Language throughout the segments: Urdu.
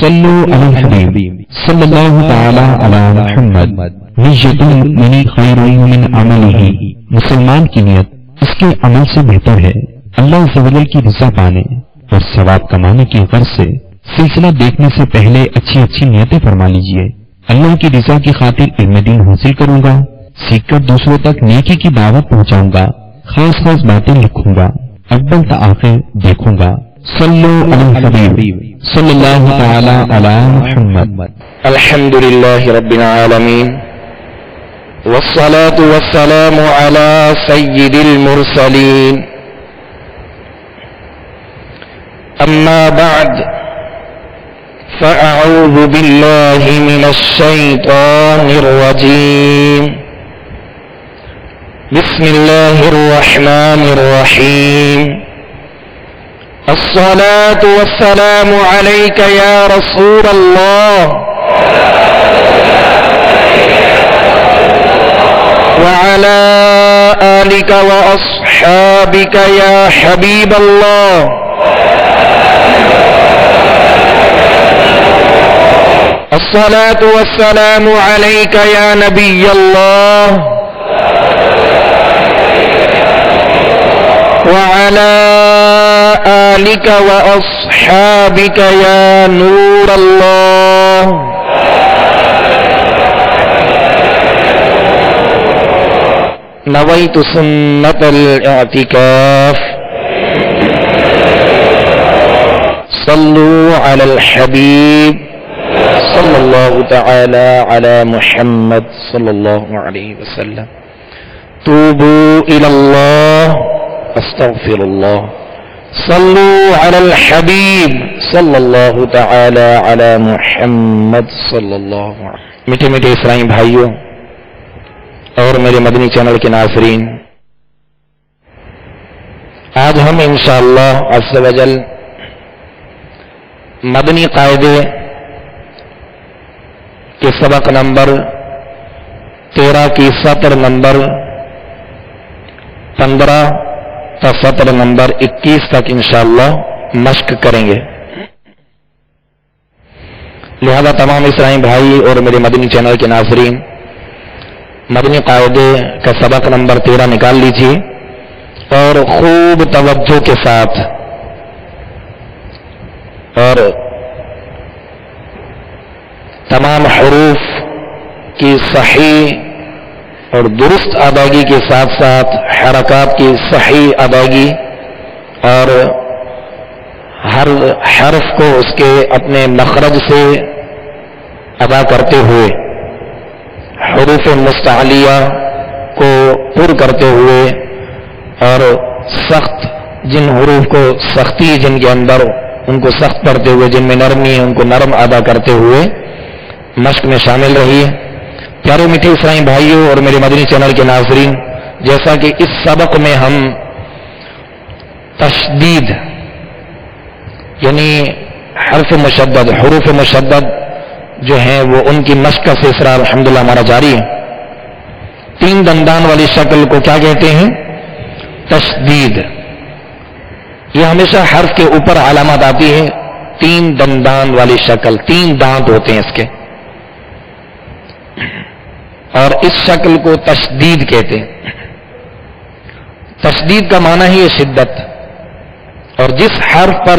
صلو علی الحبیب صلی اللہ تعالی علی محمد نیت المؤمن خیر من عملہ، مسلمان کی نیت اس کے عمل سے بہتر ہے۔ اللہ عز و جل کی رضا پانے اور ثواب کمانے کی غرض سے سلسلہ دیکھنے سے پہلے اچھی اچھی نیتیں فرما لیجئے۔ اللہ کی رضا کی خاطر علم دین حاصل کروں گا، سیکھ کر دوسروں تک نیکی کی دعوت پہنچاؤں گا، خاص خاص باتیں لکھوں گا، اول تا آخر دیکھوں گا۔ صلو علی الحبیب صلی اللہ تعالی علی محمد۔ الحمدللہ رب العالمین والصلاة والسلام على سید المرسلین، اما بعد فاعوذ باللہ من الشیطان الرجیم، بسم اللہ الرحمن الرحیم، الصلاة والسلام علیک یا رسول اللہ وعلى آلک واصحابک یا حبیب اللہ، الصلاة والسلام علیک یا نبی اللہ وعلى آلك وأصحابك يا نور الله، نويت سنة الاعتكاف، صلوا على الحبيب صلى الله تعالى على محمد صلى الله عليه وسلم، توبوا إلى الله استغفر اللہ، صلوا علی الحبیب صلی اللہ تعالی علی محمد صلی اللہ علیہ وسلم۔ میٹھے میٹھے اسلامی بھائیوں اور میرے مدنی چینل کے ناظرین، آج ہم انشاءاللہ عز و جل مدنی قاعدے کے سبق نمبر 13 کی سطر نمبر 15 تا سطر نمبر 21 تک انشاءاللہ مشق کریں گے۔ لہذا تمام اسلامی بھائی اور میرے مدنی چینل کے ناظرین، مدنی قاعدے کا سبق نمبر 13 نکال لیجیے اور خوب توجہ کے ساتھ اور تمام حروف کی صحیح اور درست ادائیگی کے ساتھ ساتھ حرکات کی صحیح ادائیگی اور ہر حرف کو اس کے اپنے مخرج سے ادا کرتے ہوئے، حروف مستعلیہ کو پر کرتے ہوئے اور سخت جن حروف کو سختی جن کے اندر ان کو سخت کرتے ہوئے، جن میں نرمی ان کو نرم ادا کرتے ہوئے مشق میں شامل رہیے۔ پیارے میٹھے اسلامی بھائیوں اور میرے مدنی چینل کے ناظرین، جیسا کہ اس سبق میں ہم تشدید یعنی حرف مشدد، حروف مشدد جو ہیں وہ ان کی مشق کا سلسلہ الحمدللہ ہمارا جاری ہے۔ 3 دندان والی شکل کو کیا کہتے ہیں؟ تشدید۔ یہ ہمیشہ حرف کے اوپر علامات آتی ہے، 3 دندان والی شکل، 3 دانت ہوتے ہیں اس کے، اور اس شکل کو تشدید کہتے ہیں۔ تشدید کا معنی ہی ہے شدت، اور جس حرف پر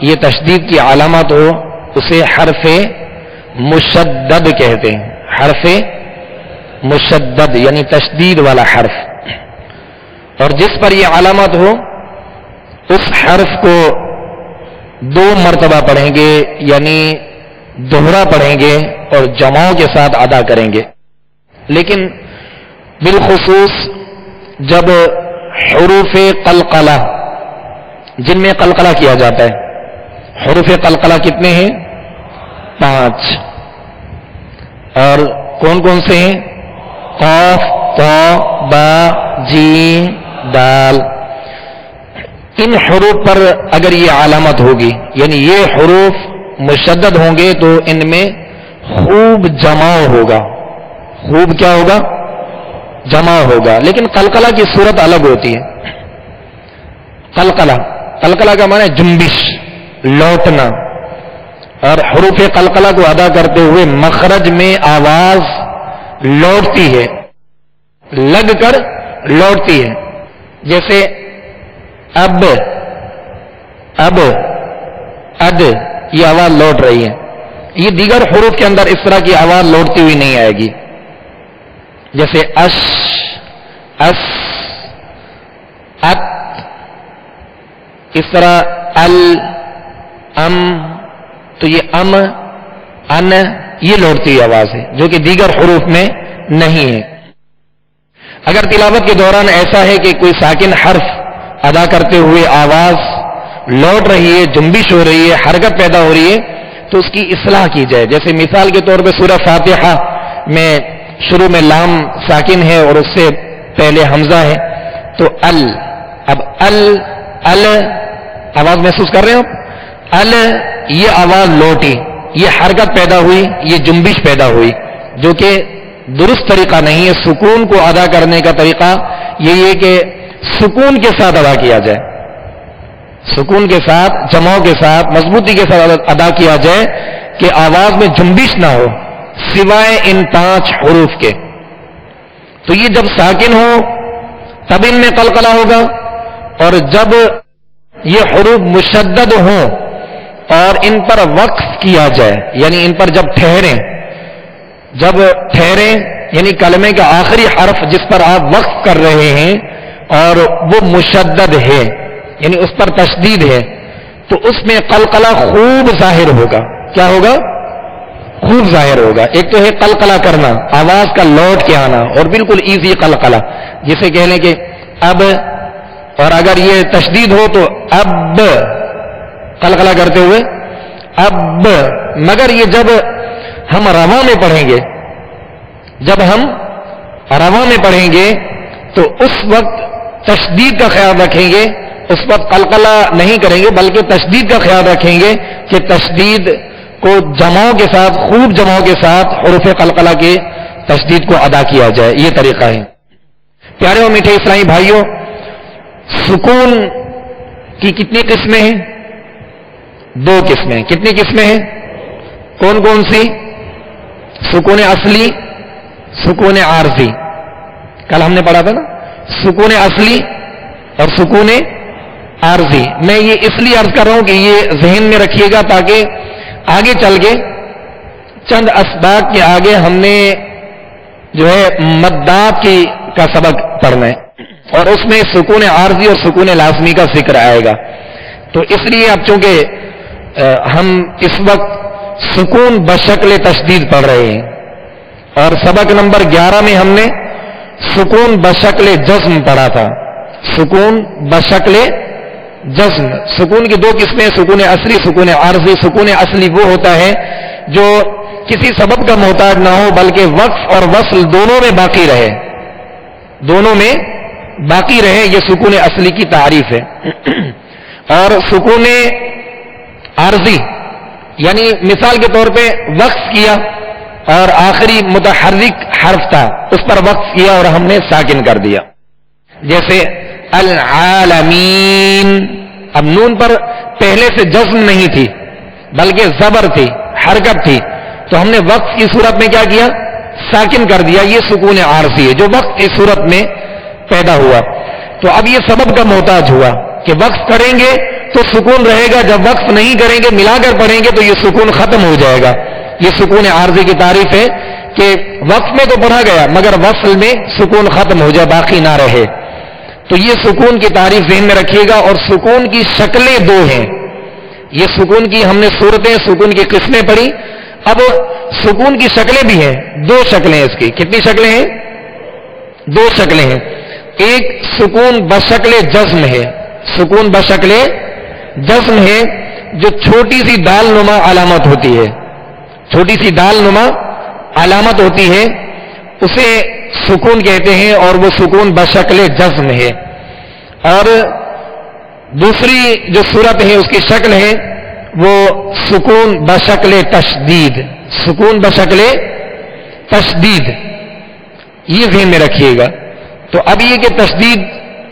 یہ تشدید کی علامت ہو اسے حرف مشدد کہتے ہیں۔ حرف مشدد یعنی تشدید والا حرف، اور جس پر یہ علامت ہو اس حرف کو 2 مرتبہ پڑھیں گے، یعنی دوہرا پڑھیں گے اور جماؤں کے ساتھ ادا کریں گے۔ لیکن بالخصوص جب حروف قلقلہ، جن میں قلقلہ کیا جاتا ہے، حروف قلقلہ کتنے ہیں؟ 5، اور کون کون سے ہیں؟ قاف، طا، با، جیم، دال۔ ان حروف پر اگر یہ علامت ہوگی، یعنی یہ حروف مشدد ہوں گے تو ان میں خوب جماؤ ہوگا۔ خوب کیا ہوگا؟ جمع ہوگا۔ لیکن قلقلہ کی صورت الگ ہوتی ہے۔ قلقلہ کا معنی ہے جنبش، لوٹنا، اور حروف قلقلہ کو ادا کرتے ہوئے مخرج میں آواز لوٹتی ہے، لگ کر لوٹتی ہے، جیسے اب، اب، اد، یہ آواز لوٹ رہی ہے. یہ دیگر حروف کے اندر اس طرح کی آواز لوٹتی ہوئی نہیں آئے گی، جیسے اش، اس، ات، اس طرح ال، ام. تو یہ ام، ان، یہ لوٹتی آواز ہے جو کہ دیگر حروف میں نہیں ہے. اگر تلاوت کے دوران ایسا ہے کہ کوئی ساکن حرف ادا کرتے ہوئے آواز لوٹ رہی ہے، جنبش ہو رہی ہے، حرکت پیدا ہو رہی ہے، تو اس کی اصلاح کی جائے. جیسے مثال کے طور پہ سورہ فاتحہ میں شروع میں لام ساکن ہے اور اس سے پہلے حمزہ ہے، تو ال، اب ال، ال آواز محسوس کر رہے ہو؟ ال، یہ آواز لوٹی، یہ حرکت پیدا ہوئی، یہ جنبش پیدا ہوئی، جو کہ درست طریقہ نہیں ہے. سکون کو ادا کرنے کا طریقہ یہی ہے کہ سکون کے ساتھ ادا کیا جائے، سکون کے ساتھ، جماؤ کے ساتھ، مضبوطی کے ساتھ ادا کیا جائے کہ آواز میں جنبش نہ ہو سوائے ان 5 حروف کے. تو یہ جب ساکن ہو تب ان میں قلقلہ ہوگا، اور جب یہ حروف مشدد ہوں اور ان پر وقف کیا جائے، یعنی ان پر جب ٹھہریں، جب ٹھہریں یعنی کلمے کا آخری حرف جس پر آپ وقف کر رہے ہیں اور وہ مشدد ہے یعنی اس پر تشدید ہے، تو اس میں قلقلہ خوب ظاہر ہوگا. کیا ہوگا؟ خوب ظاہر ہوگا. ایک تو ہے قلقلہ کرنا، آواز کا لوٹ کے آنا، اور بالکل ایزی قلقلہ، جسے کہہ لیں کہ اب، اور اگر یہ تشدید ہو تو اب، قلقلہ کرتے ہوئے اب. مگر یہ جب ہم رواں میں پڑھیں گے، جب ہم رواں میں پڑھیں گے تو اس وقت تشدید کا خیال رکھیں گے، اس وقت قلقلہ نہیں کریں گے بلکہ تشدید کا خیال رکھیں گے کہ تشدید کو جماؤں کے ساتھ، خوب جماؤں کے ساتھ حروف قلقلہ کے تشدید کو ادا کیا جائے. یہ طریقہ ہے. پیارے اور میٹھے اسلامی بھائیوں، سکون کی کتنی قسمیں ہیں؟ 2 قسمیں. کتنی قسمیں ہیں؟ کون کون سی؟ سکون اصلی، سکون عارضی. کل ہم نے پڑھا تھا نا، سکون اصلی اور سکون عارضی. میں یہ اس لیے عرض کر رہا ہوں کہ یہ ذہن میں رکھیے گا تاکہ آگے چل کے چند اسباق کے آگے ہم نے جو ہے مدات کا سبق پڑھنا ہے، اور اس میں سکون عارضی اور سکون لازمی کا ذکر آئے گا. تو اس لیے اب چونکہ ہم اس وقت سکون بشکل تشدید پڑھ رہے ہیں، اور سبق نمبر 11 میں ہم نے سکون بشکل جزم پڑھا تھا. سکون بشکل جزم. سکون کی 2 قسمیں، سکون اصلی، سکون عارضی. سکون اصلی وہ ہوتا ہے جو کسی سبب کا محتاج نہ ہو بلکہ وقف اور وصل دونوں میں باقی رہے، دونوں میں باقی رہے. یہ سکون اصلی کی تعریف ہے. اور سکون عارضی یعنی مثال کے طور پہ وقف کیا اور آخری متحرک حرف تھا، اس پر وقف کیا اور ہم نے ساکن کر دیا، جیسے العالمین. اب نون پر پہلے سے جزم نہیں تھی بلکہ زبر تھی، حرکت تھی، تو ہم نے وقف کی صورت میں کیا کیا؟ ساکن کر دیا. یہ سکون عارضی ہے جو وقف کی صورت میں پیدا ہوا. تو اب یہ سبب کا محتاج ہوا کہ وقف کریں گے تو سکون رہے گا، جب وقف نہیں کریں گے ملا کر پڑھیں گے تو یہ سکون ختم ہو جائے گا. یہ سکون عارضی کی تعریف ہے کہ وقف میں تو پڑھا گیا مگر وصل میں سکون ختم ہو جائے، باقی نہ رہے. تو یہ سکون کی تعریف ذہن میں رکھیے گا. اور سکون کی شکلیں 2 ہیں. یہ سکون کی ہم نے صورتیں، سکون کی قسمیں پڑھی. اب سکون کی شکلیں بھی ہیں. 2 شکلیں ہیں اس کی. کتنی شکلیں ہیں؟ 2 شکلیں ہیں. ایک سکون بشکل جزم ہے. سکون بشکل جزم ہے جو چھوٹی سی دال نما علامت ہوتی ہے، چھوٹی سی دال نما علامت ہوتی ہے، اسے سکون کہتے ہیں اور وہ سکون بشکل جزم ہے. اور دوسری جو صورت ہے اس کی شکل ہے وہ سکون بشکل تشدید. سکون بشکل تشدید، یہ ذہن میں رکھیے گا. تو اب یہ کہ تشدید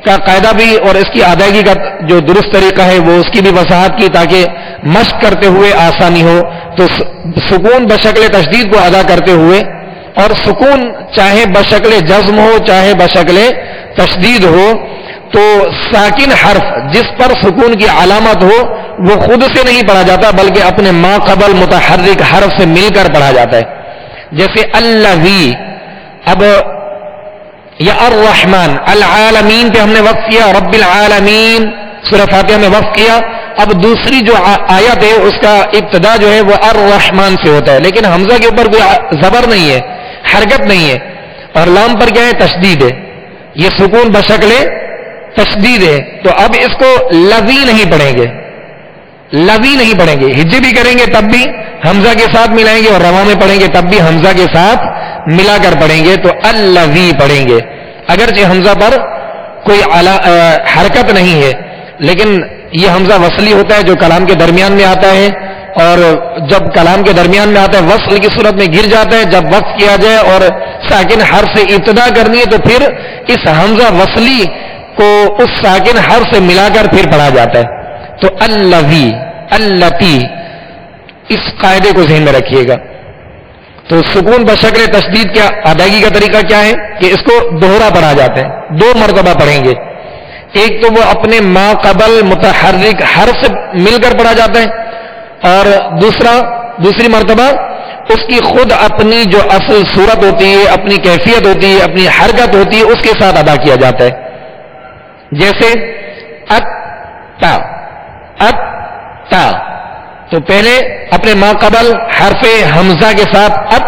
کا قاعدہ بھی اور اس کی ادائیگی کا جو درست طریقہ ہے وہ اس کی بھی وضاحت کی تاکہ مشق کرتے ہوئے آسانی ہو. تو سکون بشکل تشدید کو ادا کرتے ہوئے، اور سکون چاہے بشکل جزم ہو چاہے بشکل تشدید ہو، تو ساکن حرف جس پر سکون کی علامت ہو وہ خود سے نہیں پڑھا جاتا بلکہ اپنے ما قبل متحرک حرف سے مل کر پڑھا جاتا ہے. جیسے الذی، اب یا الرحمن، العالمین پہ ہم نے وقف کیا، رب العالمین سورہ فاتحہ میں وقف کیا. اب دوسری جو آیت ہے اس کا ابتدا جو ہے وہ الرحمن سے ہوتا ہے، لیکن حمزہ کے اوپر کوئی زبر نہیں ہے، حرکت نہیں ہے، اور لام پر کیا ہے؟ تشدید ہے. یہ سکون بشکل تشدید ہے. تو اب اس کو لوی نہیں پڑھیں گے، لوی نہیں پڑھیں گے. ہجے بھی کریں گے تب بھی حمزہ کے ساتھ ملائیں گے، اور روا میں پڑھیں گے تب بھی حمزہ کے ساتھ ملا کر پڑھیں گے. تو اللوی پڑھیں گے، اگرچہ حمزہ پر کوئی حرکت نہیں ہے، لیکن یہ حمزہ وصلی ہوتا ہے جو کلام کے درمیان میں آتا ہے، اور جب کلام کے درمیان میں آتا ہے وصل کی صورت میں گر جاتا ہے. جب وقف کیا جائے اور ساکن حرف سے ابتدا کرنی ہے تو پھر اس حمزہ وصلی کو اس ساکن حرف سے ملا کر پھر پڑھا جاتا ہے. تو اللوی، اللتی، اس قاعدے کو ذہن میں رکھیے گا. تو سکون بشکل تشدید کیا ادائیگی کا طریقہ کیا ہے کہ اس کو دوہرا پڑھا جاتا ہے، 2 مرتبہ پڑھیں گے. ایک تو وہ اپنے ما قبل متحرک حرف سے مل کر پڑھا جاتا ہے، اور دوسری مرتبہ اس کی خود اپنی جو اصل صورت ہوتی ہے، اپنی کیفیت ہوتی ہے، اپنی حرکت ہوتی ہے، اس کے ساتھ ادا کیا جاتا ہے. جیسے اتا، اتا، تو پہلے اپنے ما قبل حرف حمزہ کے ساتھ ات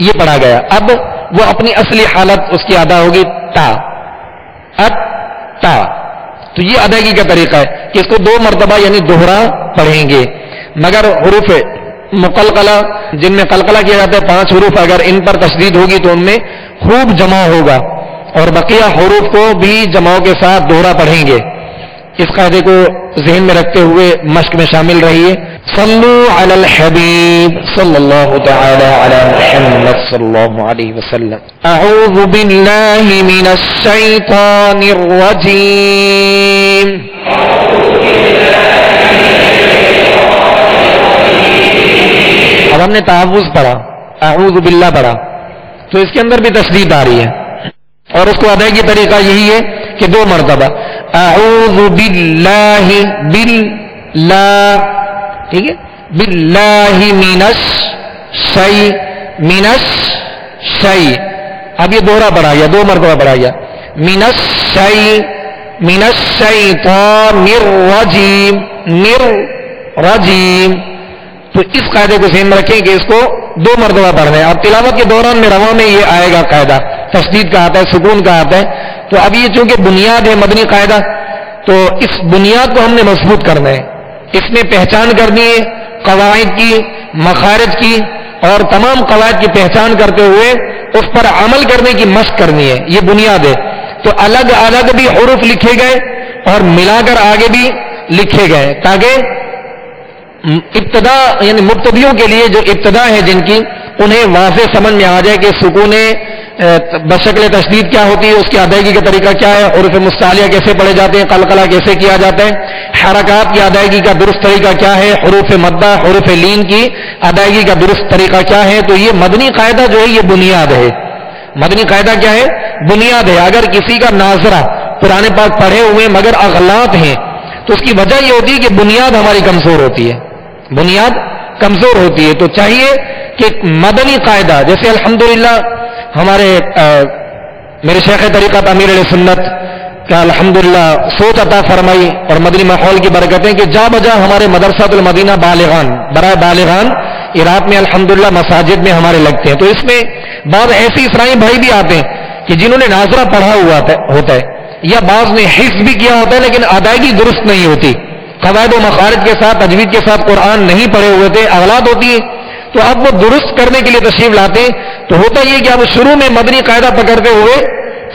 یہ پڑھا گیا. اب وہ اپنی اصلی حالت اس کی ادا ہوگی تا، ات تا. تو یہ ادائیگی کا طریقہ ہے کہ اس کو 2 مرتبہ یعنی دوہرا پڑھیں گے. مگر حروف مقلقلہ جن میں قلقلہ کیا جاتا ہے 5 حروف، اگر ان پر تشدید ہوگی تو ان میں خوب جمع ہوگا، اور بقیہ حروف کو بھی جمعوں کے ساتھ دوہرا پڑھیں گے. اس قاعدے کو ذہن میں رکھتے ہوئے مشق میں شامل رہیے. صلو علی الحبیب صلی اللہ تعالی علی محمد صلی اللہ علیہ وسلم. اعوذ باللہ من الشیطان الرجیم. اب ہم نے تحفظ پڑھا، اعوذ باللہ پڑھا، تو اس کے اندر بھی تشدید آ رہی ہے، اور اس کو ادائیگی طریقہ یہی ہے کہ 2 مرتبہ اعوذ باللہ، باللہ، ٹھیک ہے، باللہ من الشیء، من الشیء. اب یہ دوہرا پڑھا گیا، 2 مرتبہ پڑھا گیا. من الشیء، من الشیطان الرجیم، رجیم. تو اس قاعدے کو ذہن میں رکھیں کہ اس کو 2 مرتبہ پڑھنا ہے. اب تلاوت کے دوران میں رواں میں یہ آئے گا قاعدہ، تشدید کا آتا ہے، سکون کا آتا ہے. تو اب یہ چونکہ بنیاد ہے مدنی قاعدہ، تو اس بنیاد کو ہم نے مضبوط کرنا ہے. اس میں پہچان کرنی ہے قواعد کی، مخارج کی، اور تمام قواعد کی پہچان کرتے ہوئے اس پر عمل کرنے کی مشق کرنی ہے. یہ بنیاد ہے. تو الگ الگ بھی حروف لکھے گئے اور ملا کر آگے بھی لکھے گئے، تاکہ ابتدا یعنی مبتدیوں کے لیے جو ابتدا ہے جن کی، انہیں واضح سمجھ میں آ جائے کہ سکون بشکل تشدید کیا ہوتی ہے، اس کی ادائیگی کا طریقہ کیا ہے، حروف مستعلیہ کیسے پڑھے جاتے ہیں، قلقلہ کیسے کیا جاتا ہے، حرکات کی ادائیگی کا درست طریقہ کیا ہے، حروف مدہ، حروف لین کی ادائیگی کا درست طریقہ کیا ہے. تو یہ مدنی قاعدہ جو ہے یہ بنیاد ہے. مدنی قاعدہ کیا ہے؟ بنیاد ہے. اگر کسی کا ناظرہ قرآن پاک پڑھے ہوئے مگر اغلاط ہیں تو اس کی وجہ یہ ہوتی ہے کہ بنیاد ہماری کمزور ہوتی ہے، بنیاد کمزور ہوتی ہے. تو چاہیے کہ مدنی قاعدہ، جیسے الحمدللہ ہمارے میرے شیخ طریقت امیر علیہ سنت کا الحمدللہ سوچ عطا فرمائی اور مدنی ماحول کی برکتیں کہ جا بجا ہمارے مدرسۃ المدینہ بالغان، برائے بالغان عراق میں الحمدللہ مساجد میں ہمارے لگتے ہیں. تو اس میں بعض ایسے اسلامی بھائی بھی آتے ہیں کہ جنہوں نے ناظرہ پڑھا ہوا ہوتا ہے، یا بعض نے حفظ بھی کیا ہوتا ہے لیکن ادائیگی درست نہیں ہوتی، قواعد و مخارج کے ساتھ، تجوید کے ساتھ قرآن نہیں پڑھے ہوئے تھے، اغلاط ہوتی ہے. تو اب وہ درست کرنے کے لیے تشریف لاتے ہیں. تو ہوتا یہ کہ اب شروع میں مدنی قاعدہ پکڑتے ہوئے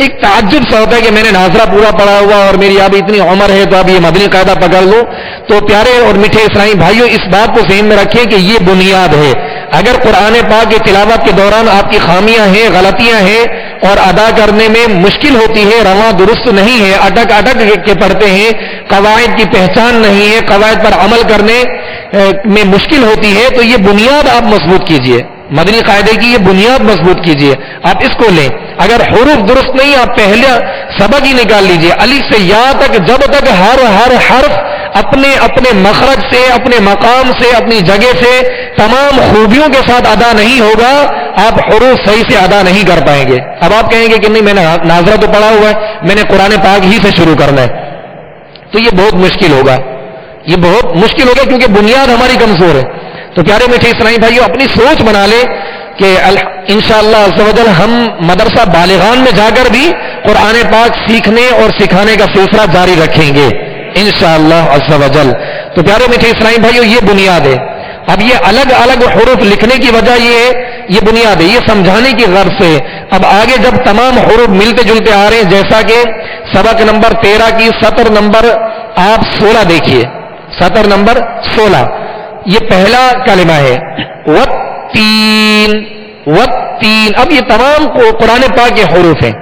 ایک تعجب سا ہوتا ہے کہ میں نے ناظرہ پورا پڑھا ہوا اور میری اب اتنی عمر ہے تو اب یہ مدنی قاعدہ پکڑ لوں. تو پیارے اور میٹھے اسلامی بھائیوں، اس بات کو ذہن میں رکھیں کہ یہ بنیاد ہے. اگر قرآن پاک کی تلاوت کے دوران آپ کی خامیاں ہیں، غلطیاں ہیں اور ادا کرنے میں مشکل ہوتی ہے، رواں درست نہیں ہے، اٹک اٹک کے پڑھتے ہیں، قواعد کی پہچان نہیں ہے، قواعد پر عمل کرنے میں مشکل ہوتی ہے، تو یہ بنیاد آپ مضبوط کیجئے، مدنی قاعدے کی یہ بنیاد مضبوط کیجئے، آپ اس کو لیں۔ اگر حروف درست نہیں، آپ پہلے سبق ہی نکال لیجئے، الف سے یا تک، جب تک ہر حرف اپنے اپنے مخرج سے، اپنے مقام سے، اپنی جگہ سے تمام خوبیوں کے ساتھ ادا نہیں ہوگا، آپ حروف صحیح سے ادا نہیں کر پائیں گے۔ اب آپ کہیں گے کہ نہیں، میں نے ناظرہ تو پڑھا ہوا ہے، میں نے قرآن پاک ہی سے شروع کرنا ہے، تو یہ بہت مشکل ہوگا، یہ بہت مشکل ہوگا، کیونکہ بنیاد ہماری کمزور ہے۔ تو پیارے میٹھے اسلامی بھائیو، اپنی سوچ بنا لے کہ انشاءاللہ عز و جل ہم مدرسہ بالغان میں جا کر بھی قرآن پاک سیکھنے اور سکھانے کا سلسلہ جاری رکھیں گے انشاءاللہ عز و جل۔ تو پیارے میٹھے اسلامی بھائیو، یہ بنیاد ہے۔ اب یہ الگ الگ حروف لکھنے کی وجہ یہ بنیاد ہے، یہ سمجھانے کی غرض سے۔ اب آگے جب تمام حروف ملتے جلتے آ رہے ہیں، جیسا کہ سبق نمبر 13 کی سطر نمبر آپ 16 دیکھیے، سطر نمبر 16، یہ پہلا کلمہ ہے وَالتِّينِ وَالتِّينِ۔ اب یہ تمام قرآن پاک کے حروف ہیں،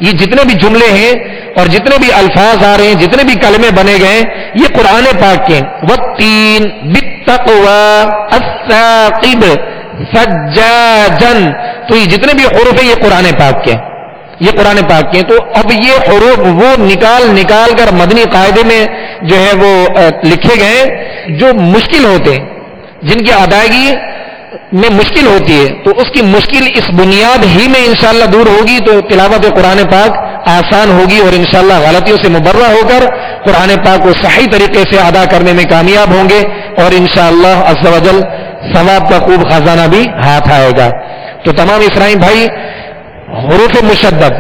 یہ جتنے بھی جملے ہیں اور جتنے بھی الفاظ آ رہے ہیں، جتنے بھی کلمے بنے گئے، یہ قرآن پاک کے۔ وَالتِّينِ بِالتَّقْوَى الثَّاقِبِ فَجَّاجًا، تو یہ جتنے بھی حروف ہیں یہ قرآن پاک کے، یہ قرآن پاک کے۔ تو اب یہ حروف وہ نکال کر مدنی قاعدے میں جو ہے وہ لکھے گئے جو مشکل ہوتے ہیں، جن کی ادائیگی میں مشکل ہوتی ہے، تو اس کی مشکل اس بنیاد ہی میں انشاءاللہ دور ہوگی، تو تلاوت قرآن پاک آسان ہوگی، اور انشاءاللہ غلطیوں سے مبرہ ہو کر قرآن پاک کو صحیح طریقے سے ادا کرنے میں کامیاب ہوں گے، اور انشاءاللہ عز و جل ثواب کا خوب خزانہ بھی ہاتھ آئے گا۔ تو تمام اسلامی بھائی، حروف مشدد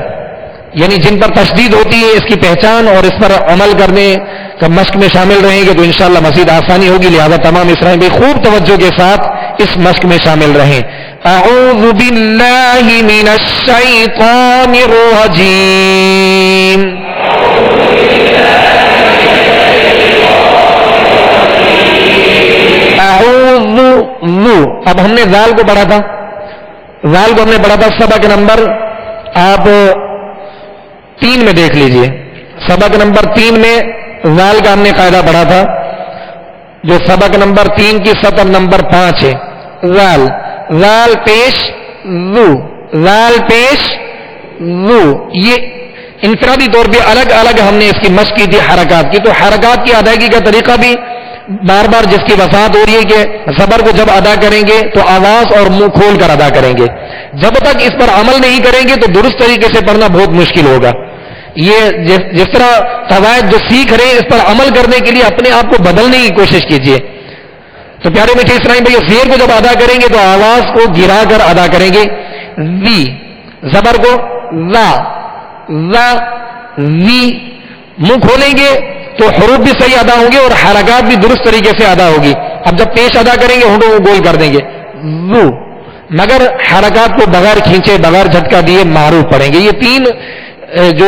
یعنی جن پر تشدید ہوتی ہے، اس کی پہچان اور اس پر عمل کرنے کا مشق میں شامل رہیں گے تو انشاءاللہ مزید آسانی ہوگی، لہذا تمام اسلامی بھائی خوب توجہ کے ساتھ اس مشق میں شامل رہیں۔ اعوذ باللہ من الشیطان الرجیم۔ اب ہم نے ذال کو پڑھا تھا، ذال کو ہم نے پڑھا تھا سبق نمبر آپ 3 میں دیکھ لیجئے، سبق نمبر 3 میں ذال کا ہم نے قاعدہ پڑھا تھا، جو سبق نمبر 3 کی سطر نمبر 5 ہے۔ ذال، ذال پیش ذو، ذال پیش ذو، یہ انفرادی طور پہ الگ الگ ہم نے اس کی مشق کی تھی حرکات کی۔ تو حرکات کی ادائیگی کا طریقہ بھی بار بار جس کی وضاحت ہو رہی ہے کہ زبر کو جب ادا کریں گے تو آواز اور منہ کھول کر ادا کریں گے، جب تک اس پر عمل نہیں کریں گے تو درست طریقے سے پڑھنا بہت مشکل ہوگا۔ یہ جس طرح قواعد جو سیکھ رہے ہیں، اس پر عمل کرنے کے لیے اپنے آپ کو بدلنے کی کوشش کیجیے۔ تو پیارے میٹھے اسلامی بھائی، زیر کو جب ادا کریں گے تو آواز کو گرا کر ادا کریں گے، وی، زبر کو لا، لا، وی، منہ کھولیں گے تو حروف بھی صحیح ادا ہوں گے اور حرکات بھی درست طریقے سے ادا ہوگی۔ اب جب پیش ادا کریں گے ہونٹوں کو گول کر دیں گے، وو، مگر حرکات کو بغیر کھینچے، بغیر جھٹکا دیے معروف پڑھیں گے۔ یہ تین جو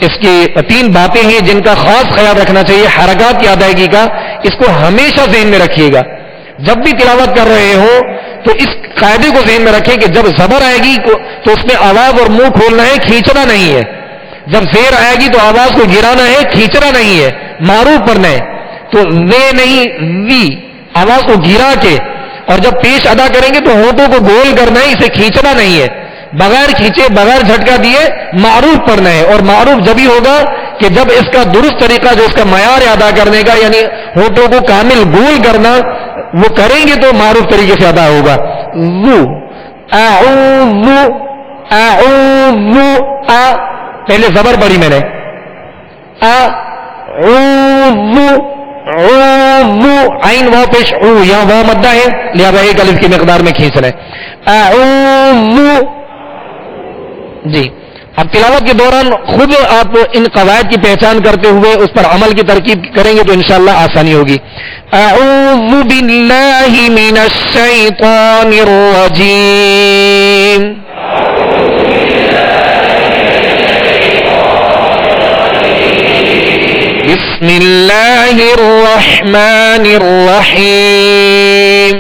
اس کی 3 باتیں ہیں جن کا خاص خیال رکھنا چاہیے حرکات کی ادائیگی کا، اس کو ہمیشہ ذہن میں رکھیے گا۔ جب بھی تلاوت کر رہے ہو تو اس قاعدے کو ذہن میں رکھیں کہ جب زبر آئے گی تو اس میں آواز اور منہ کھولنا ہے، کھینچنا نہیں ہے۔ جب زیر آئے گی تو آواز کو گرانا ہے، کھینچنا نہیں ہے، معروف پڑھنا ہے۔ تو وے نہیں، وی، آواز کو گرا کے، اور جب پیش ادا کریں گے تو ہونٹوں کو گول کرنا ہے، اسے کھینچنا نہیں ہے، بغیر کھینچے، بغیر جھٹکا دیے معروف پڑھنا ہے۔ اور معروف جب ہی ہوگا کہ جب اس کا درست طریقہ، جو اس کا معیار ادا کرنے کا، یعنی ہونٹوں کو کامل گول کرنا، وہ کریں گے تو معروف طریقے سے ادا ہوگا۔ وو، اعوذ، اعوذ، ا، پہلے زبر پڑھی میں نے، اعوذ، عوذ، عین واو پیش او، یہاں واو مدہ ہے لہذا ایک الف کی مقدار میں کھینچنا ہے، اعوذ۔ جی، اب تلاوت کے دوران خود آپ ان قواعد کی پہچان کرتے ہوئے اس پر عمل کی ترکیب کریں گے تو انشاءاللہ آسانی ہوگی۔ اعوذ باللہ من الشیطان الرجیم۔ بسم اللہ الرحمن الرحیم۔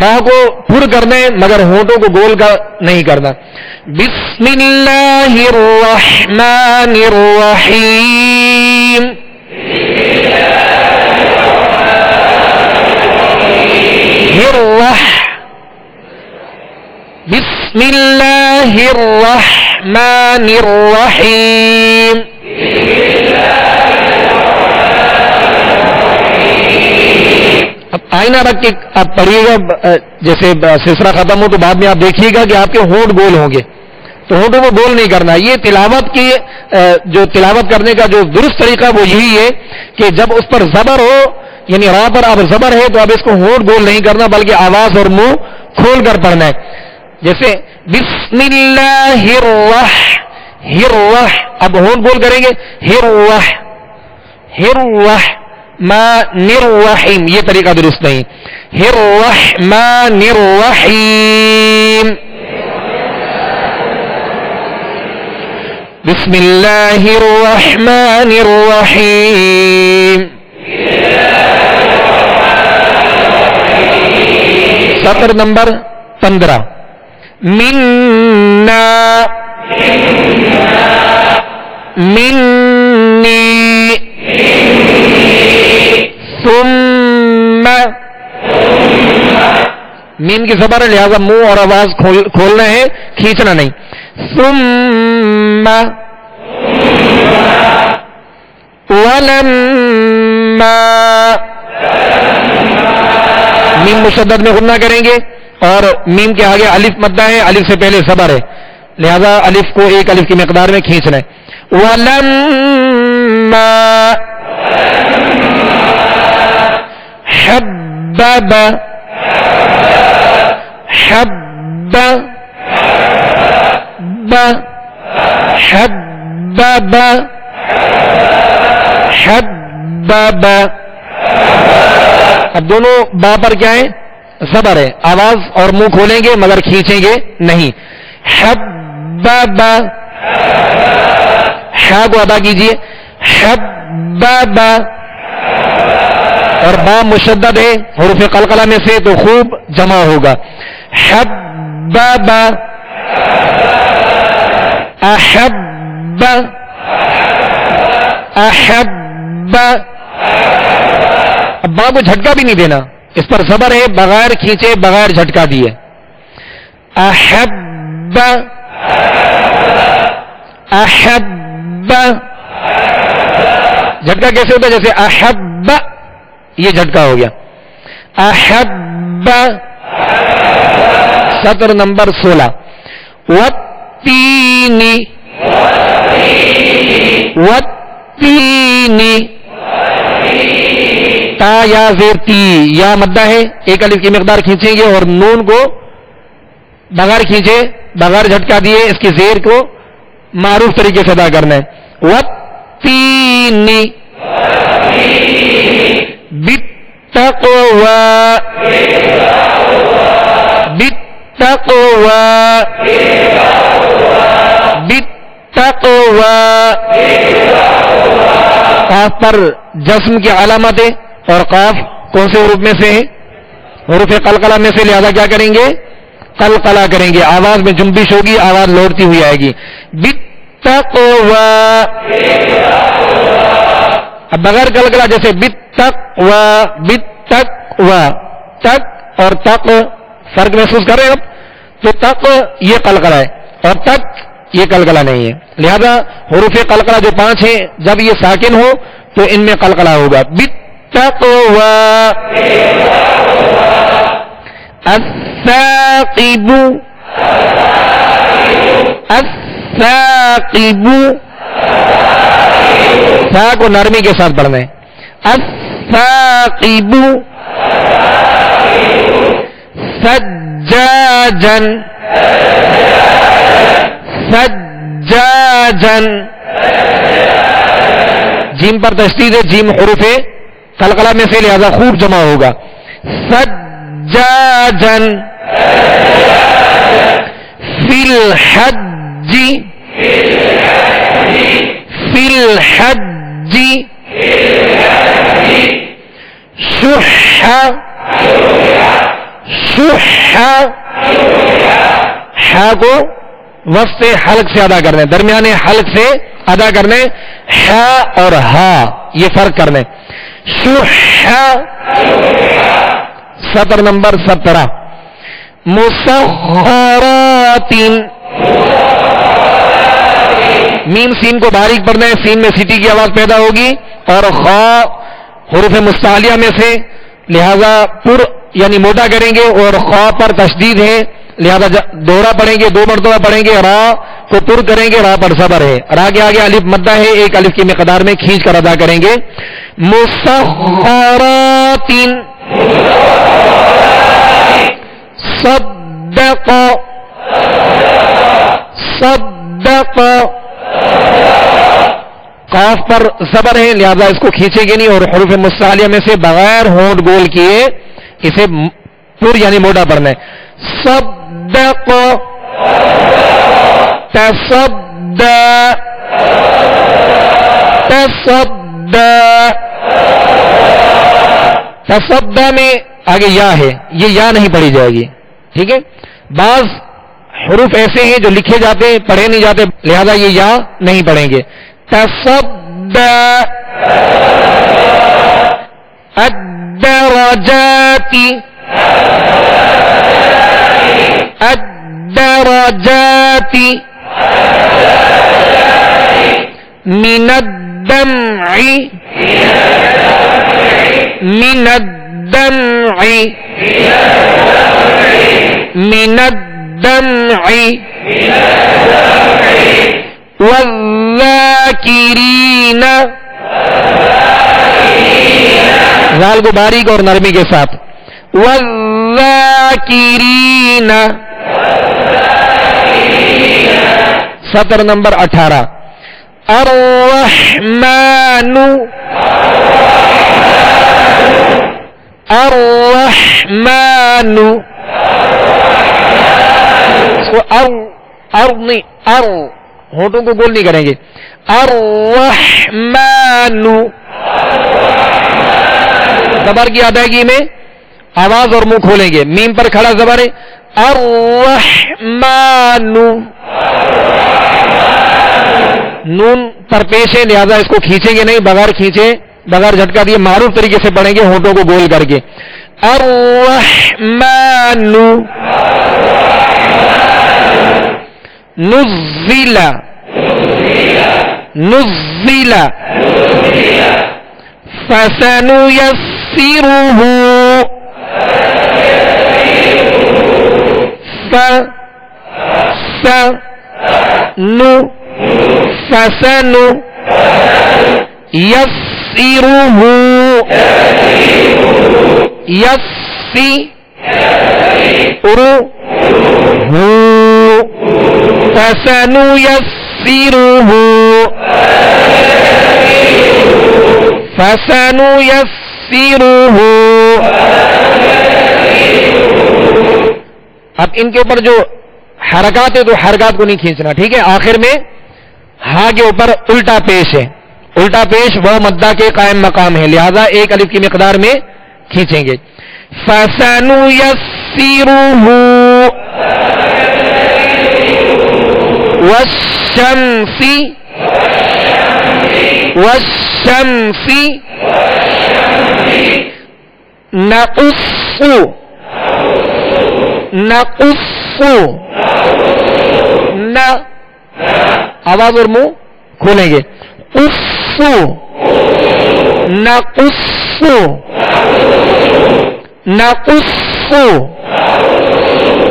راہ کو پر کرنا ہے مگر ہونٹوں کو گول کا نہیں کرنا. بسم اللہ الرحمن الرحیم. بسم اللہ الرحمن الرحیم. اب آئینہ رکھ کے آپ پڑھیے گا, جیسے سلسلہ ختم ہو تو بعد میں آپ دیکھیے گا کہ آپ کے ہونٹ گول ہوں گے, تو ہونٹوں کو گول نہیں کرنا. یہ تلاوت کی جو تلاوت کرنے کا جو درست طریقہ وہ یہی ہے کہ جب اس پر زبر ہو, یعنی راہ پر اب زبر ہے تو اب اس کو ہونٹ گول نہیں کرنا بلکہ آواز اور منہ کھول کر پڑھنا ہے. جیسے بسم اللہ اب ہونٹ گول کریں گے, الرحمن الرحیم, یہ طریقہ درست نہیں. الرحمن الرحیم. بسم اللہ الرحمن الرحیم. سطر نمبر 15. منا منی ثم. مین کی زبر ہے لہذا منہ اور آواز کھولنا ہے, کھینچنا نہیں. ثم ولما. میم مشدد میں غنہ کریں گے اور میم کے آگے الف مدہ ہے, الف سے پہلے زبر ہے لہذا الف کو ایک الف کی مقدار میں کھینچنا ہے. ولما حبب اب دونوں با پر کیا ہے, زبر ہے. آواز اور منہ کھولیں گے مگر کھینچیں گے نہیں. حبب, ہا کو ادا کیجیے. حبب اور با مشدد ہے حروف قلقلہ میں سے تو خوب جمع ہوگا. حبب احب اب با کو جھٹکا بھی نہیں دینا, اس پر زبر ہے بغیر کھینچے بغیر جھٹکا دیے. احب جھٹکا کیسے ہوتا ہے, جیسے احب یہ جھٹکا ہو گیا. احب. سطر نمبر 16. والتین تا یا زیر تی, یا مدہ ہے, ایک الف کی مقدار کھینچیں گے اور نون کو بغیر کھینچے بغیر جھٹکا دیے اس کی زیر کو معروف طریقے سے ادا کرنا ہے. والتین بالتقوی قاف پر جسم کی علامتیں اور قاف کون سے حروف میں سے ہے, حروف قلقلہ میں سے, لہذا کیا کریں گے, قلقلہ کریں گے. آواز میں جنبش ہوگی, آواز لوٹتی ہوئی آئے گی. بالتقوی. اب بغیر قلقلہ جیسے بالتقوی تک اور تق فرق محسوس کر رہے ہیں. اب تو تق یہ قلقلہ ہے اور تک یہ قلقلہ نہیں ہے, لہذا حروف قلقلہ جو 5 ہیں جب یہ ساکن ہو تو ان میں قلقلہ ہوگا. بالتقوی. الثاقب سا کو نرمی کے ساتھ پڑھنا ہے. الثاقب. سجاجن جیم پر تشدید ہے, جیم حروف قلقلہ میں سے لہذا خوب جمع ہوگا. سجاجن. فی الحج شح شح، ہا کو وسط حلق سے ادا کرنے، درمیانے حلق سے ادا کرنے، ہا اور ہا یہ فرق کرنے. شح. سطر نمبر 17. مسخرات، میم سین کو باریک پڑھنا ہے، سین میں سیٹی کی آواز پیدا ہوگی، اور خا حروف مستعلیہ میں سے، لہذا پر یعنی موٹا کریں گے، اور خا پر تشدید ہے لہذا دوہرا پڑھیں گے، 2 مرتبہ پڑھیں گے. را کو پر کریں گے، را پر صبر ہے، را کے آگے الف مدہ ہے، 1 الف کی مقدار میں کھینچ کر ادا کریں گے. مسخرات صدق، صدق، قاف پر زبر ہے لہذا اس کو کھینچے گے نہیں، اور حروف مستعلیہ میں سے بغیر ہونٹ گول کیے اسے پر یعنی موٹا پڑھنا ہے. صدق، تصدق، تصدق، تصدق میں آگے یا ہے، یہ یا نہیں پڑھی جائے گی، ٹھیک ہے. بعض حروف ایسے ہیں جو لکھے جاتے پڑھے نہیں جاتے لہذا یہ یا نہیں پڑھیں گے. تصدق، الدرجات، الدرجات، من الدمع، من الدمع، من الدمع، والذاکرین، ذال کو باریک اور نرمی کے ساتھ، والذاکرین. سطر نمبر 18. الرحمن، الرحمن، اس کو ہونٹوں کو گول نہیں کریں گے. الرحمن، زبر کی ادائیگی میں آواز اور منہ کھولیں گے، میم پر کھڑا زبر ہے. الرحمن، نون پر پیش ہے لہذا اس کو کھینچیں گے نہیں، بغیر کھینچے بغیر جھٹکا دیے معروف طریقے سے پڑھیں گے، ہونٹوں کو گول کر کے. الرحمن، نزل، نزل، فسنيسره، يسره، فسنيسره، فسنيسره. اب ان کے اوپر جو حرکات ہے تو حرکات کو نہیں کھینچنا، ٹھیک ہے. آخر میں ہاں کے اوپر الٹا پیش ہے، الٹا پیش وہ مدہ کے قائم مقام ہے لہذا 1 الف کی مقدار میں کھینچیں گے. فَسَنُيَسِّرُهُ وَالشَّمْسِ، وَالشَّمْسِ، نَقُصُّ، نَقُصُّ، نہ آواز اور منہ کھولیں گے. قص، نقص، نقص.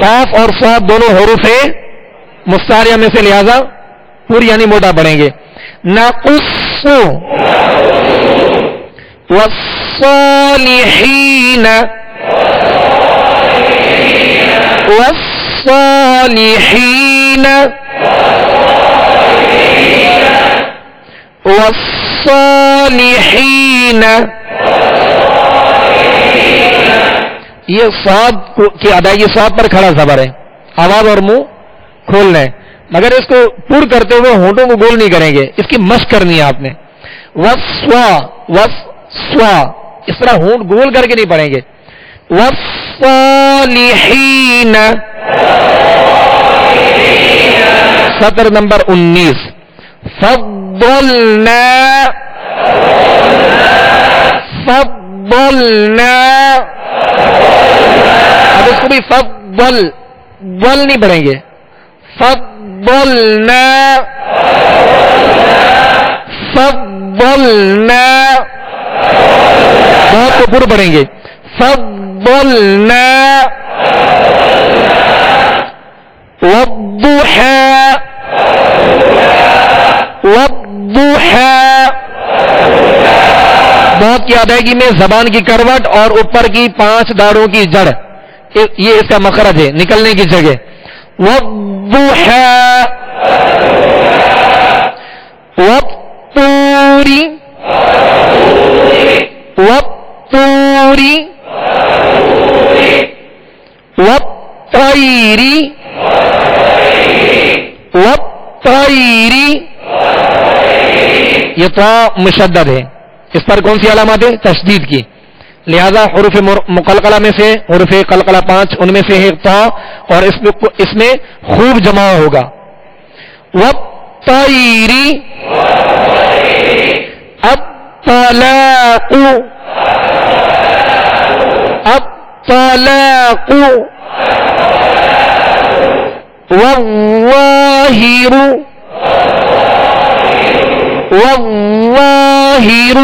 قاف اور صاد دونوں حروف ہیں مستعلیہ میں سے لہذا پر یعنی موٹا پڑھیں گے. نقص، والصالحین، والصالحین، والصالحین. یہ صاد کی ادائیگی صاد پر کھڑا زبر ہے، آواز اور منہ کھولنا ہے، مگر اس کو پر کرتے ہوئے ہونٹوں کو گول نہیں کریں گے، اس کی مشق کرنی ہے آپ نے. وسوا، وسوا، اس طرح ہونٹ گول کر کے نہیں پڑھیں گے. وس والصالحین. سطر نمبر 19. فضلنا اب اس کو بھی فضل نہیں پڑھیں گے. فضلنا بہت کو پر پڑھیں گے. فضلنا والضحى بہت کی ادائیگی میں زبان کی کروٹ اور اوپر کی 5 داڑوں کی جڑ، یہ اس کا مخرج ہے نکلنے کی جگہ. والضحى والطور والطير. یہ طا مشدد ہے، اس پر کون سی علامات ہے؟ تشدید کی. لہذا حروف مقلقلہ میں سے حروف قلقلہ 5 ان میں سے ہے طا، اور اس میں خوب جمع ہوگا. والطير الطلاق والظاهر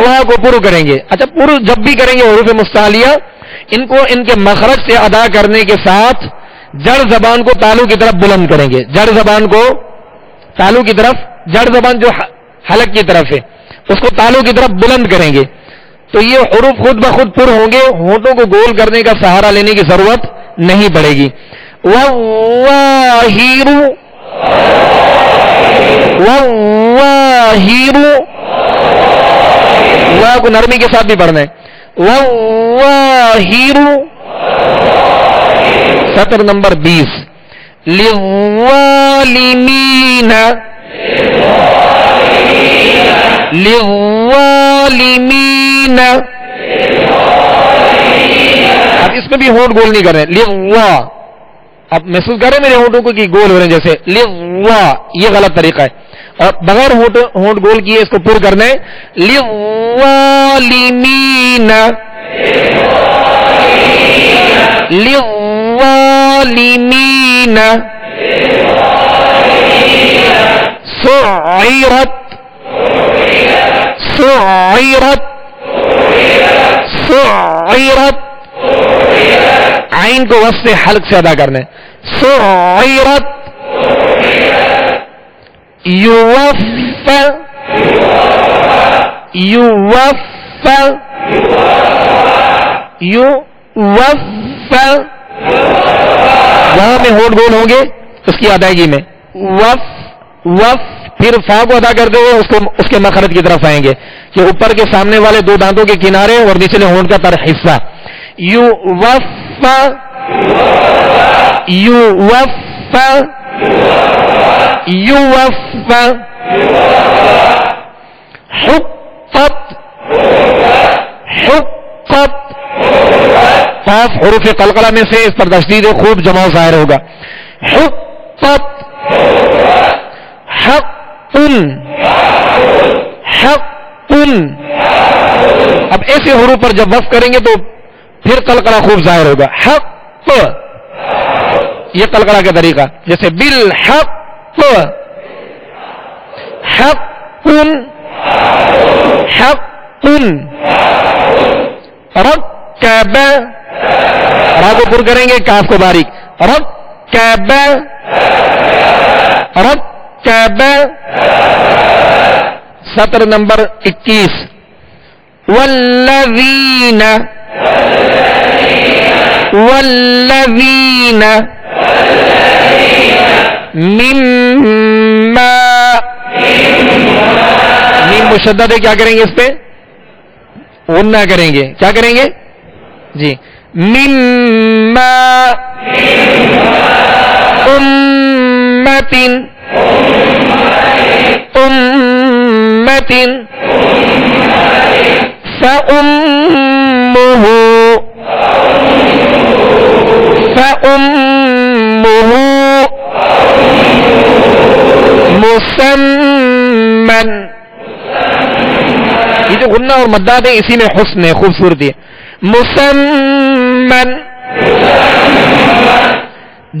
واہ کو پورو کریں گے. اچھا پورو جب بھی کریں گے حروف مستعلیہ ان کو ان کے مخرج سے ادا کرنے کے ساتھ جڑ زبان کو تالو کی طرف بلند کریں گے. جڑ زبان کو تالو کی طرف، جڑ زبان جو حلق کی طرف ہے اس کو تالو کی طرف بلند کریں گے. تو یہ حروف خود بخود پر ہوں گے، ہونٹوں کو گول کرنے کا سہارا لینے کی ضرورت نہیں پڑے گی. والظاہر واہ کو نرمی کے ساتھ بھی پڑھنا ہے. والظاہر. سطر نمبر 20. للظالمین اب اس میں بھی ہونٹ گول نہیں کر رہے. لوا اب محسوس کریں میرے ہونٹوں کو کہ گول ہو رہے ہیں جیسے لوا، یہ غلط طریقہ ہے. اور بغیر ہونٹ گول کیے اس کو پر کرنا ہے. للظالمین سعیرت عین کو وسط حلق سے ادا کرنا ہے. سعیرت یوفا وہاں میں ہونٹ گول ہوں گے اس کی ادائیگی میں. وف پھر فا کو ادا کرتے ہوئے اس کے مخرج کی طرف آئیں گے کہ اوپر کے سامنے والے 2 دانتوں کے کنارے اور نچلے ہونٹ کا تر حصہ. حقت قاف حروف قلقلہ میں سے اس پر تشدید خوب جمع ظاہر ہوگا. حقت حق اب ایسے حروف پر جب وقف کریں گے تو پھر قلقلہ خوب ظاہر ہوگا. حق یہ قلقلہ کا طریقہ جیسے بالحق حق رکب را کو پر کریں گے کاف کو باریک. رکب سطر نمبر 21. والذین مما میم مشدد ہے. کیا کریں گے اس پہ؟ غنہ کریں گے. کیا کریں گے جی؟ مما امتن فأمه فأمه مسمن. یہ جو غنہ اور مداد ہے اسی میں حسن ہے، خوبصورتی ہے. مسمن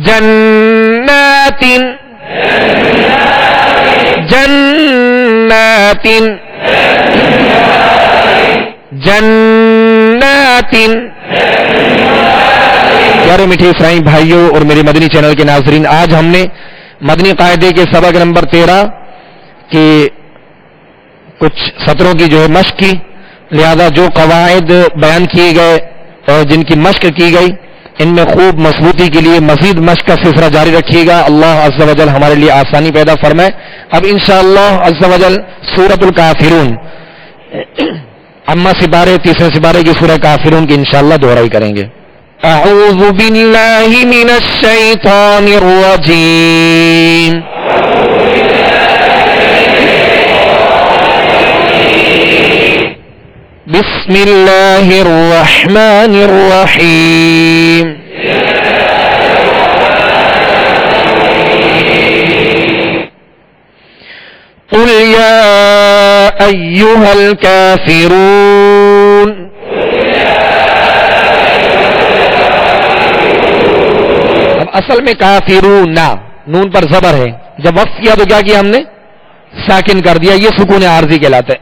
جنات جنات جنات. پیارے میٹھے اسلامی بھائیوں اور میرے مدنی چینل کے ناظرین، آج ہم نے مدنی قاعدے کے سبق نمبر 13 کے کچھ سطروں کی جو ہے مشق کی، لہذا جو قواعد بیان کیے گئے اور جن کی مشق کی گئی ان میں خوب مضبوطی کے لیے مزید مشق کا سلسلہ جاری رکھیے گا. اللہ عز و جل ہمارے لیے آسانی پیدا فرمائے. اب انشاءاللہ عز و جل سورۃ الکافرون اما سپارے تیسرے سپارے کی سورہ کافرون کی انشاءاللہ دہرائی کریں گے. اعوذ باللہ من الشیطان الرجیم. بسم اللہ الرحمن الرحیم. قل یا ایہا الکافرون. اب اصل میں کافرون نون پر زبر ہے، جب وقف کیا تو کیا کیا ہم نے؟ ساکن کر دیا. یہ سکون عارضی کہلاتا ہے.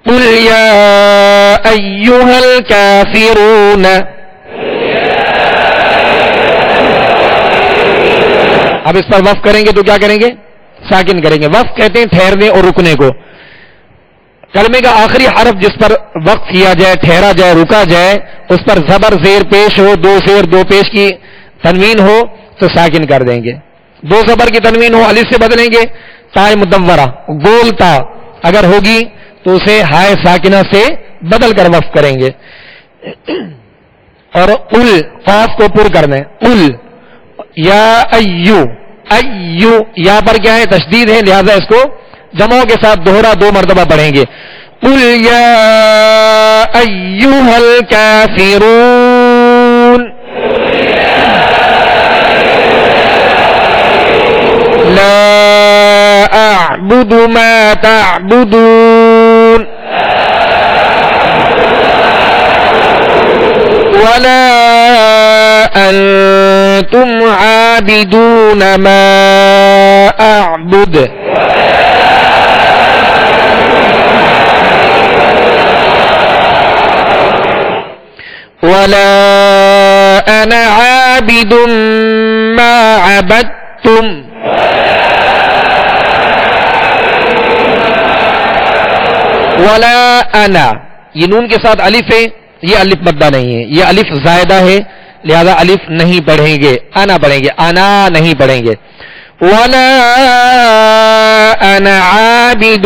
قل یا ایہا الکافرون. اب اس پر وقف کریں گے تو کیا کریں گے؟ ساکن کریں گے. وقف کہتے ہیں ٹھہرنے اور رکنے کو. کلمے کا آخری حرف جس پر وقف کیا جائے، ٹھہرا جائے، رکا جائے، اس پر زبر زیر پیش ہو، دو زیر دو پیش کی تنوین ہو تو ساکن کر دیں گے. دو زبر کی تنوین ہو الف سے بدلیں گے. تائے مدورہ گول تا اگر ہوگی تو اسے ہائے ساکنہ سے بدل کر وقف کریں گے. اور ال قاف کو پر کرنا ہے. ال یا ایو. ایو یا پر کیا ہے؟ تشدید ہے، لہذا اس کو جمعوں کے ساتھ دوہرا 2 مرتبہ پڑھیں گے. قل یا ایھا الکافرون لا اعبد ما تعبدون ولا انتم عابدون ما اعبد ولا انا عابد ما عبدتم ولا انا. یہ نون کے ساتھ الف ہے، یہ الف مدہ نہیں ہے، یہ الف زائدہ ہے، لہذا الف نہیں پڑھیں گے، انا پڑھیں گے، انا نہیں پڑھیں گے. ولا انا عابد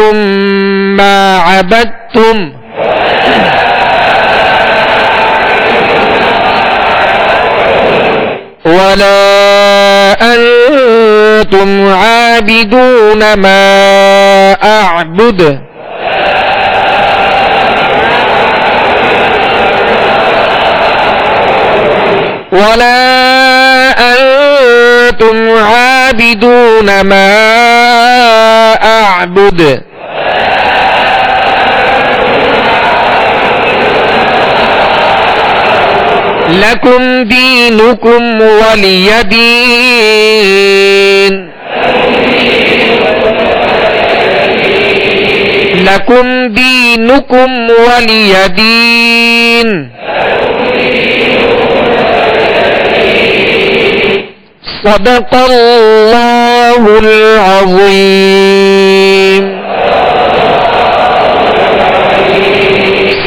ما عبدتم ولا انتم عابدون ما اعبد ولا انتم عابدون ما اعبد لكم دينكم ولي دين. لكم دينكم ولي دين. صدق الله العظيم.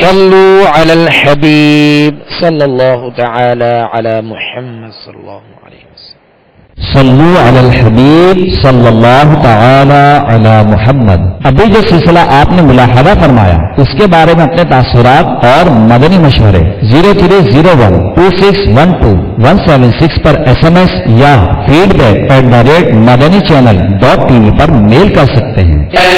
صلوا على الحبيب صلى الله تعالى على محمد صلى الله عليه وسلم. صلو علی الحبیب صلی اللہ تعالی علی محمد. ابھی جو سلسلہ آپ نے ملاحظہ فرمایا اس کے بارے میں اپنے تاثرات اور مدنی مشورے 03012612 پر SMS یا feedback@madanichannel.tv پر میل کر سکتے ہیں.